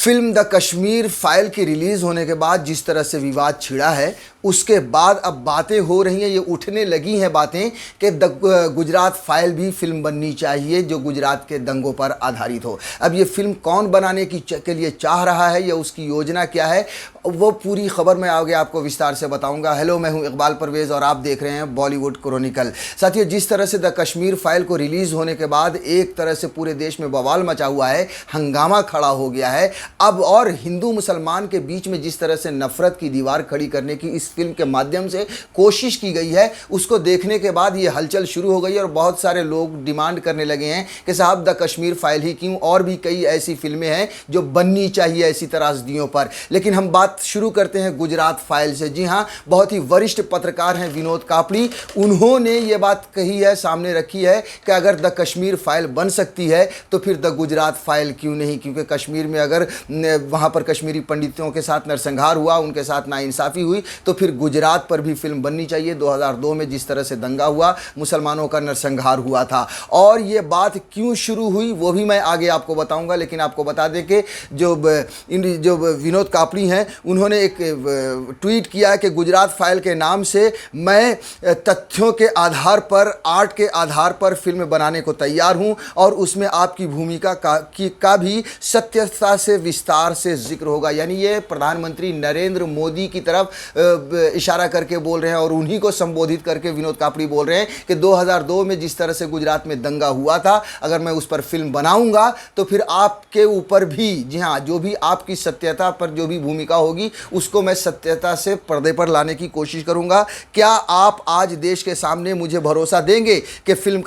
Film the Kashmir file की release होने के बाद जिस तरह से विवाद छिड़ा है, उसके बाद अब बातें हो रही हैं, ये उठने लगी हैं बातें कि गुजरात फाइल भी फिल्म बननी चाहिए जो गुजरात के दंगों पर आधारित हो। अब ये फिल्म कौन बनाने के लिए चाह रहा है या उसकी योजना क्या है, वो पूरी खबर मैं आगे आपको विस्तार से बताऊंगा। हेलो, मैं हूं इकबाल परवेज़ और आप देख रहे हैं बॉलीवुड क्रॉनिकल। साथियों, जिस तरह से द कश्मीर फाइल को रिलीज होने के बाद एक तरह से पूरे देश में बवाल मचा हुआ है, हंगामा खड़ा हो गया है अब, और हिंदू मुसलमान के बीच में जिस तरह से नफरत की दीवार खड़ी करने की इस फिल्म के माध्यम से कोशिश की गई है, उसको देखने के बाद ये हलचल शुरू हो गई और बहुत सारे लोग डिमांड करने लगे हैं कि साहब द कश्मीर फाइल ही क्यों, और भी कई ऐसी फिल्में हैं जो बननी चाहिए ऐसी त्रासदियों पर। लेकिन हम बात शुरू करते हैं गुजरात फाइल से। जी हाँ, बहुत ही वरिष्ठ पत्रकार हैं विनोद कापड़ी, उन्होंने ये बात कही है, सामने रखी है कि अगर द कश्मीर फाइल बन सकती है तो फिर द गुजरात फाइल क्यों नहीं, क्योंकि कश्मीर में अगर वहाँ पर कश्मीरी पंडितों के साथ नरसंहार हुआ, उनके साथ नाइंसाफ़ी हुई, तो फिर गुजरात पर भी फिल्म बननी चाहिए। 2002 में जिस तरह से दंगा हुआ, मुसलमानों का नरसंहार हुआ था, और ये बात क्यों शुरू हुई वो भी मैं आगे आपको बताऊंगा। लेकिन आपको बता दें कि जो विनोद कापड़ी हैं, उन्होंने एक ट्वीट किया कि गुजरात फाइल के नाम से मैं तथ्यों के आधार पर, आर्ट के आधार पर फिल्म बनाने को तैयार हूं, और उसमें आपकी भूमिका का भी सत्यता से विस्तार से जिक्र होगा। यानी ये प्रधानमंत्री नरेंद्र मोदी की तरफ इशारा करके बोल रहे हैं और उन्हीं को संबोधित करके विनोद कापड़ी बोल रहे हैं कि 2002 में जिस तरह से गुजरात में दंगा हुआ था, अगर मैं उस पर फिल्म बनाऊंगा तो फिर आपके ऊपर भी, जी हाँ, जो भी आपकी सत्यता पर जो भी भूमिका होगी उसको मैं सत्यता से पर्दे पर लाने की कोशिश करूंगा। क्या आप आज देश के सामने मुझे भरोसा देंगे कि फिल्म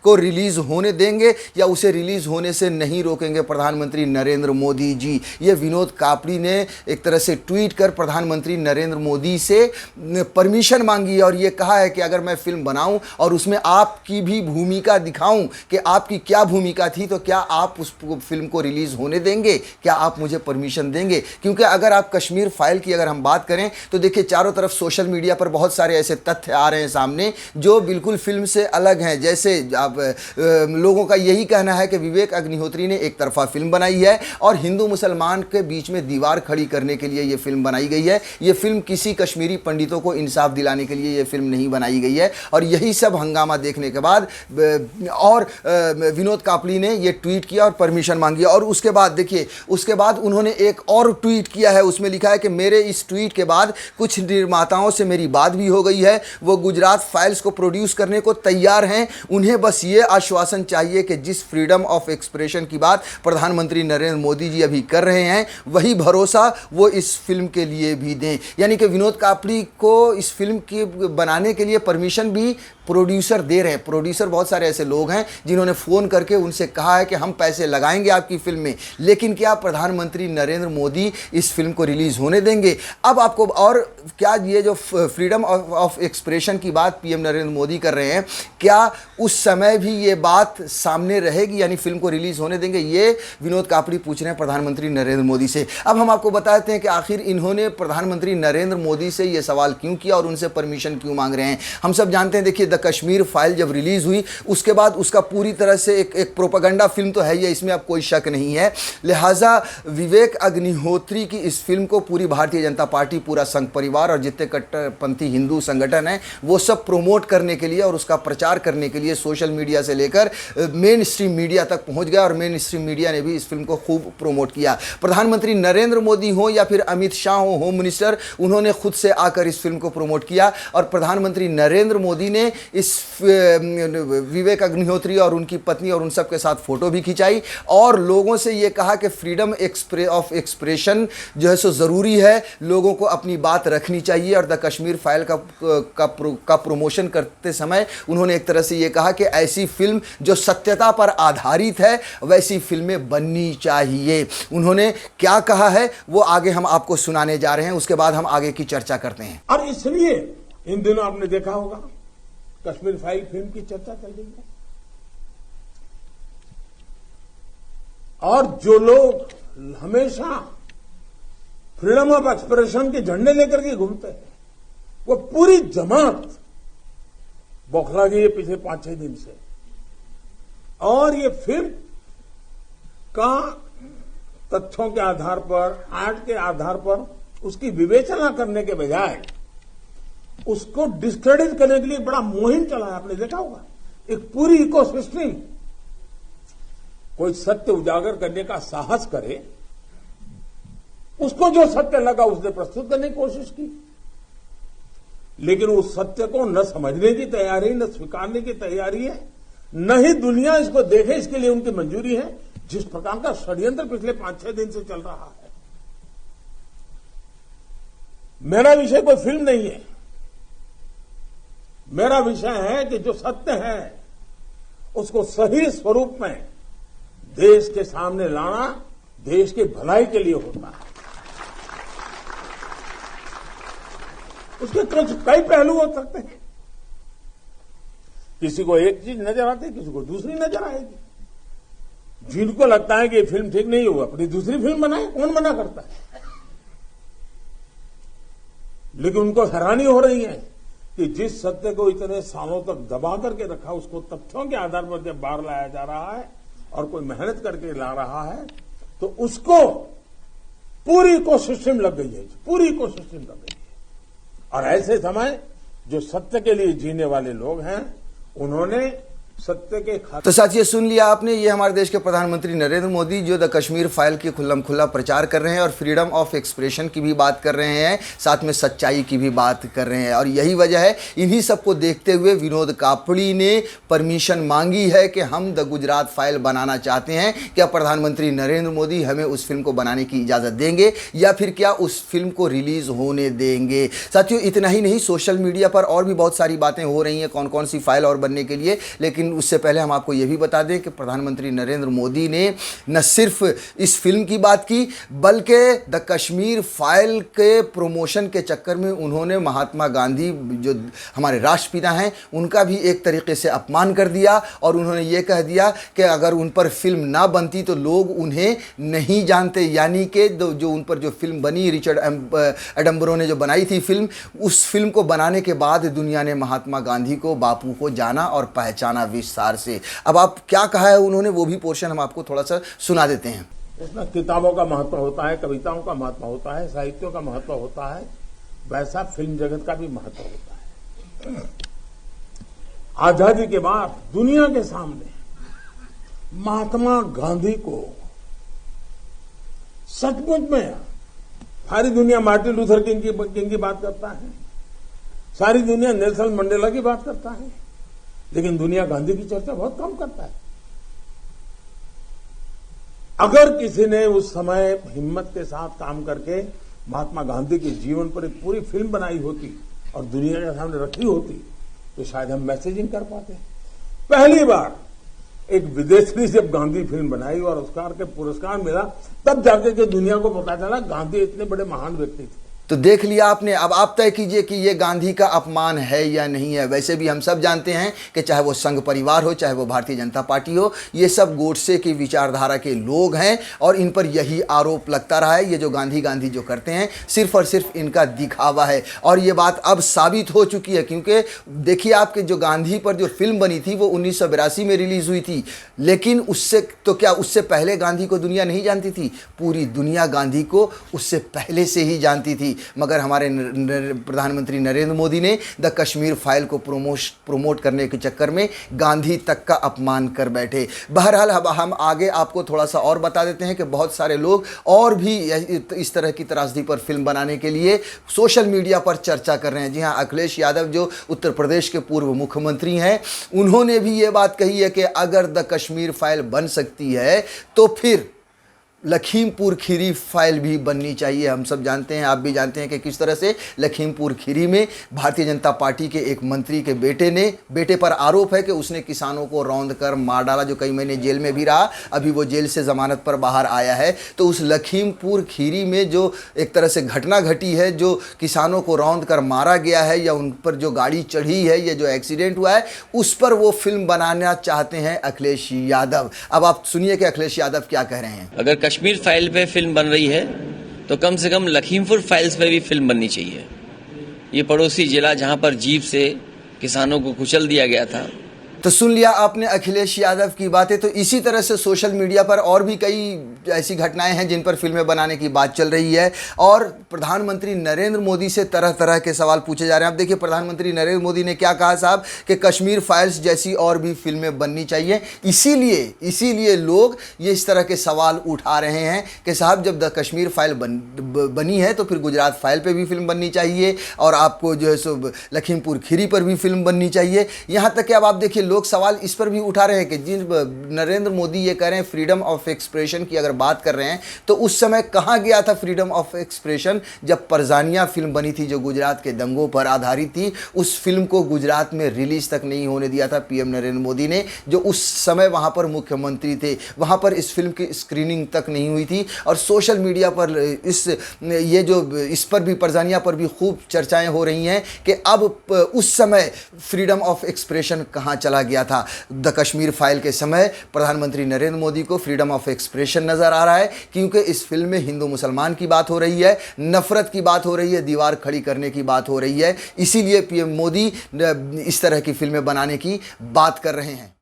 को रिलीज होने देंगे या उसे रिलीज होने से नहीं रोकेंगे प्रधानमंत्री नरेंद्र मोदी जी? ये विनोद कापड़ी ने एक तरह से ट्वीट कर प्रधानमंत्री नरेंद्र मोदी से परमिशन मांगी और ये कहा है कि अगर मैं फिल्म बनाऊं और उसमें आपकी भी भूमिका दिखाऊं कि आपकी क्या भूमिका थी, तो क्या आप उस फिल्म को रिलीज होने देंगे, क्या आप मुझे परमिशन देंगे? क्योंकि अगर आप कश्मीर फाइल की अगर हम बात करें तो देखिए, चारों तरफ सोशल मीडिया पर बहुत सारे ऐसे तथ्य आ रहे हैं सामने जो बिल्कुल फिल्म से अलग हैं। जैसे आप लोगों का यही कहना है कि विवेक अग्निहोत्री ने एक तरफा फिल्म बनाई है और हिंदू मुसलमान के बीच में दीवार खड़ी करने के लिए ये फिल्म बनाई गई है। ये फिल्म किसी कश्मीरी पंडितों को इंसाफ दिलाने के लिए ये फिल्म नहीं बनाई गई है। और यही सब हंगामा देखने के बाद और विनोद कापड़ी ने ये ट्वीट किया और परमिशन मांगी। और उसके बाद देखिए, उसके बाद उन्होंने एक और ट्वीट किया है, उसमें लिखा है कि मेरे इस ट्वीट के बाद कुछ निर्माताओं से मेरी बात भी हो गई है, वो गुजरात फाइल्स को प्रोड्यूस करने को तैयार हैं। उन्हें बस ये आश्वासन चाहिए कि जिस फ्रीडम ऑफ एक्सप्रेशन की बात प्रधानमंत्री नरेंद्र मोदी जी अभी कर रहे हैं, वही भरोसा वो इस फिल्म के लिए भी दें। यानी कि विनोद कापड़ी को इस फिल्म के बनाने के लिए परमिशन भी प्रोड्यूसर दे रहे हैं। प्रोड्यूसर बहुत सारे ऐसे लोग हैं जिन्होंने फ़ोन करके उनसे कहा है कि हम पैसे लगाएंगे आपकी फिल्म में, लेकिन क्या प्रधानमंत्री नरेंद्र मोदी इस फिल्म को रिलीज़ होने देंगे? अब आपको, और क्या ये जो फ्रीडम ऑफ एक्सप्रेशन की बात पीएम नरेंद्र मोदी कर रहे हैं, क्या उस समय भी ये बात सामने रहेगी, यानी फिल्म को रिलीज़ होने देंगे? ये विनोद कापड़ी पूछ रहे हैं प्रधानमंत्री नरेंद्र मोदी से। अब हम आपको बताते हैं कि आखिर इन्होंने प्रधानमंत्री नरेंद्र मोदी से ये सवाल क्यों किया और उनसे परमिशन क्यों मांग रहे हैं। हम सब जानते हैं, देखिए, द कश्मीर फाइल जब रिलीज हुई उसके बाद उसका पूरी तरह से एक प्रोपेगेंडा फिल्म तो है ही, इसमें अब कोई शक नहीं है। लिहाजा विवेक अग्निहोत्री की इस फिल्म को पूरी भारतीय जनता पार्टी, पूरा संघ परिवार और जितने कट्टरपंथी हिंदू संगठन हैं, वो सब प्रोमोट करने के लिए और उसका प्रचार करने के लिए सोशल मीडिया से लेकर मेन स्ट्रीम मीडिया तक पहुंच गया, और मेन स्ट्रीम मीडिया ने भी इस फिल्म को खूब प्रोमोट किया। प्रधानमंत्री नरेंद्र मोदी हो या फिर अमित शाह हो, होम मिनिस्टर, उन्होंने खुद से आकर इस फिल्म को प्रोमोट किया, और प्रधानमंत्री नरेंद्र मोदी ने इस विवेक अग्निहोत्री और उनकी पत्नी और उन सब के साथ फोटो भी खिंचाई और लोगों से ये कहा कि फ्रीडम ऑफ एक्सप्रेशन जो है सो ज़रूरी है, लोगों को अपनी बात रखनी चाहिए। और द कश्मीर फाइल का प्रमोशन करते समय उन्होंने एक तरह से ये कहा कि ऐसी फिल्म जो सत्यता पर आधारित है, वैसी फिल्में बननी चाहिए। उन्होंने क्या कहा है वो आगे हम आपको सुनाने जा रहे हैं, उसके बाद हम आगे की चर्चा करते हैं। और इसलिए इन दिनों आपने देखा होगा कश्मीर फाइल फिल्म की चर्चा चल रही है, और जो लोग हमेशा फ्रीडम ऑफ एक्सप्रेशन के झंडे लेकर के घूमते हैं, वो पूरी जमात बौखला गई है पिछले 5-6 दिन से। और ये फिल्म का तथ्यों के आधार पर, आर्ट के आधार पर उसकी विवेचना करने के बजाय उसको डिस्क्रेडिट करने के लिए बड़ा मुहिम चला है, आपने देखा होगा। एक पूरी इकोसिस्टम, कोई सत्य उजागर करने का साहस करे, उसको जो सत्य लगा उसने प्रस्तुत करने की कोशिश की, लेकिन उस सत्य को न समझने की तैयारी, न स्वीकारने की तैयारी है, न ही दुनिया इसको देखे इसके लिए उनकी मंजूरी है। जिस प्रकार का षड्यंत्र पिछले 5-6 दिन से चल रहा है। मेरा विषय कोई फिल्म नहीं है, मेरा विषय है कि जो सत्य है उसको सही स्वरूप में देश के सामने लाना देश की भलाई के लिए होता है। उसके कुछ कई पहलू हो सकते हैं, किसी को एक चीज नजर आती है, किसी को दूसरी नजर आएगी। जिनको लगता है कि ये फिल्म ठीक नहीं हुआ, अपनी दूसरी फिल्म बनाए, कौन मना करता है। लेकिन उनको हैरानी हो रही है कि जिस सत्य को इतने सालों तक दबा करके रखा, उसको तथ्यों के आधार पर जब बाहर लाया जा रहा है और कोई मेहनत करके ला रहा है, तो उसको पूरी इकोसिस्टम लग गई है, पूरी इकोसिस्टम लग गई है। और ऐसे समय जो सत्य के लिए जीने वाले लोग हैं, उन्होंने सत्य के तो साथियों, सुन लिया आपने, ये हमारे देश के प्रधानमंत्री नरेंद्र मोदी जो द कश्मीर फाइल की खुल्लम खुल्ला प्रचार कर रहे हैं और फ्रीडम ऑफ एक्सप्रेशन की भी बात कर रहे हैं, साथ में सच्चाई की भी बात कर रहे हैं। और यही वजह है, इन्हीं सबको देखते हुए विनोद कापड़ी ने परमिशन मांगी है कि हम द गुजरात फाइल बनाना चाहते हैं। क्या प्रधानमंत्री नरेंद्र मोदी हमें उस फिल्म को बनाने की इजाज़त देंगे या फिर क्या उस फिल्म को रिलीज होने देंगे? साथियों, इतना ही नहीं, सोशल मीडिया पर और भी बहुत सारी बातें हो रही हैं कौन कौन सी फाइल और बनने के लिए। लेकिन उससे पहले हम आपको यह भी बता दें कि प्रधानमंत्री नरेंद्र मोदी ने न सिर्फ इस फिल्म की बात की, बल्कि द कश्मीर फाइल के प्रमोशन के चक्कर में उन्होंने महात्मा गांधी जो हमारे राष्ट्रपिता हैं उनका भी एक तरीके से अपमान कर दिया। और उन्होंने ये कह दिया कि अगर उन पर फिल्म ना बनती तो लोग उन्हें नहीं जानते। यानी कि जो उन पर जो फिल्म बनी, रिचर्ड एडम्बरो ने जो बनाई थी फिल्म, उस फिल्म को बनाने के बाद दुनिया ने महात्मा गांधी को, बापू को जाना और पहचाना विस्तार से। अब आप क्या कहा है उन्होंने, वो भी पोर्शन हम आपको थोड़ा सा सुना देते हैं। उसमें किताबों का महत्व होता है, कविताओं का महत्व होता है, साहित्यों का महत्व होता है, वैसा फिल्म जगत का भी महत्व होता है। आजादी के बाद दुनिया के सामने महात्मा गांधी को सचमुच में सारी दुनिया मार्टिन लूथर किंग की बात करता है, सारी दुनिया नेल्सन मंडेला की बात करता है, लेकिन दुनिया गांधी की चर्चा बहुत कम करता है। अगर किसी ने उस समय हिम्मत के साथ काम करके महात्मा गांधी के जीवन पर एक पूरी फिल्म बनाई होती और दुनिया के सामने रखी होती, तो शायद हम मैसेजिंग कर पाते। पहली बार एक विदेशी जब गांधी फिल्म बनाई और ऑस्कर के पुरस्कार मिला, तब जाके के दुनिया को पता चला गांधी इतने बड़े महान व्यक्ति थे। तो देख लिया आपने। अब आप तय कीजिए कि ये गांधी का अपमान है या नहीं है। वैसे भी हम सब जानते हैं कि चाहे वो संघ परिवार हो, चाहे वो भारतीय जनता पार्टी हो, ये सब गोडसे की विचारधारा के लोग हैं और इन पर यही आरोप लगता रहा है। ये जो गांधी जो करते हैं सिर्फ और सिर्फ इनका दिखावा है। और ये बात अब साबित हो चुकी है, क्योंकि देखिए आपके जो गांधी पर जो फिल्म बनी थी वो 1982 में रिलीज हुई थी, लेकिन उससे तो क्या उससे पहले गांधी को दुनिया नहीं जानती थी? पूरी दुनिया गांधी को उससे पहले से ही जानती थी। मगर हमारे प्रधानमंत्री नरेंद्र मोदी ने द कश्मीर फाइल को प्रमोट करने के चक्कर में गांधी तक का अपमान कर बैठे। बहरहाल अब हम आगे आपको थोड़ा सा और बता देते हैं कि बहुत सारे लोग और भी इस तरह की त्रासदी पर फिल्म बनाने के लिए सोशल मीडिया पर चर्चा कर रहे हैं। जी हाँ, अखिलेश यादव जो उत्तर प्रदेश के पूर्व मुख्यमंत्री हैं, उन्होंने भी ये बात कही है कि अगर द कश्मीर फाइल बन सकती है तो फिर लखीमपुर खीरी फाइल भी बननी चाहिए। हम सब जानते हैं, आप भी जानते हैं कि किस तरह से लखीमपुर खीरी में भारतीय जनता पार्टी के एक मंत्री के बेटे पर आरोप है कि उसने किसानों को रौंद कर मार डाला, जो कई महीने जेल में भी रहा, अभी वो जेल से जमानत पर बाहर आया है। तो उस लखीमपुर खीरी में जो एक तरह से घटना घटी है, जो किसानों को रौंद कर मारा गया है या उन पर जो गाड़ी चढ़ी है या जो एक्सीडेंट हुआ है, उस पर वो फिल्म बनाना चाहते हैं अखिलेश यादव। अब आप सुनिए कि अखिलेश यादव क्या कह रहे हैं। अगर कश्मीर फाइल पे फिल्म बन रही है तो कम से कम लखीमपुर फाइल्स पे भी फिल्म बननी चाहिए। ये पड़ोसी जिला जहां पर जीप से किसानों को कुचल दिया गया था, तो सुन लिया आपने अखिलेश यादव की बातें। तो इसी तरह से सोशल मीडिया पर और भी कई ऐसी घटनाएं हैं जिन पर फिल्में बनाने की बात चल रही है और प्रधानमंत्री नरेंद्र मोदी से तरह तरह के सवाल पूछे जा रहे हैं। अब देखिए प्रधानमंत्री नरेंद्र मोदी ने क्या कहा साहब कि कश्मीर फाइल्स जैसी और भी फिल्में बननी चाहिए। इसीलिए लोग ये इस तरह के सवाल उठा रहे हैं कि साहब जब द कश्मीर फाइल बनी है तो फिर गुजरात फाइल पे भी फिल्म बननी चाहिए और आपको जो है सो लखीमपुर खीरी पर भी फिल्म बननी चाहिए। यहाँ तक कि अब आप देखिए लोग सवाल इस पर भी उठा रहे हैं कि जिन नरेंद्र मोदी ये कह रहे हैं फ्रीडम ऑफ एक्सप्रेशन की अगर बात कर रहे हैं तो उस समय कहाँ गया था फ्रीडम ऑफ एक्सप्रेशन जब परजानिया फिल्म बनी थी जो गुजरात के दंगों पर आधारित थी। उस फिल्म को गुजरात में रिलीज तक नहीं होने दिया था पीएम नरेंद्र मोदी ने, जो उस समय वहाँ पर मुख्यमंत्री थे। वहाँ पर इस फिल्म की स्क्रीनिंग तक नहीं हुई थी और सोशल मीडिया पर इस पर भी परजानिया पर भी खूब चर्चाएं हो रही हैं कि अब उस समय फ्रीडम ऑफ एक्सप्रेशन कहाँ चला गया था। द कश्मीर फाइल के समय प्रधानमंत्री नरेंद्र मोदी को फ्रीडम ऑफ एक्सप्रेशन नजर आ रहा है क्योंकि इस फिल्म में हिंदू मुसलमान की बात हो रही है, नफरत की बात हो रही है, दीवार खड़ी करने की बात हो रही है। इसीलिए पीएम मोदी इस तरह की फिल्में बनाने की बात कर रहे हैं।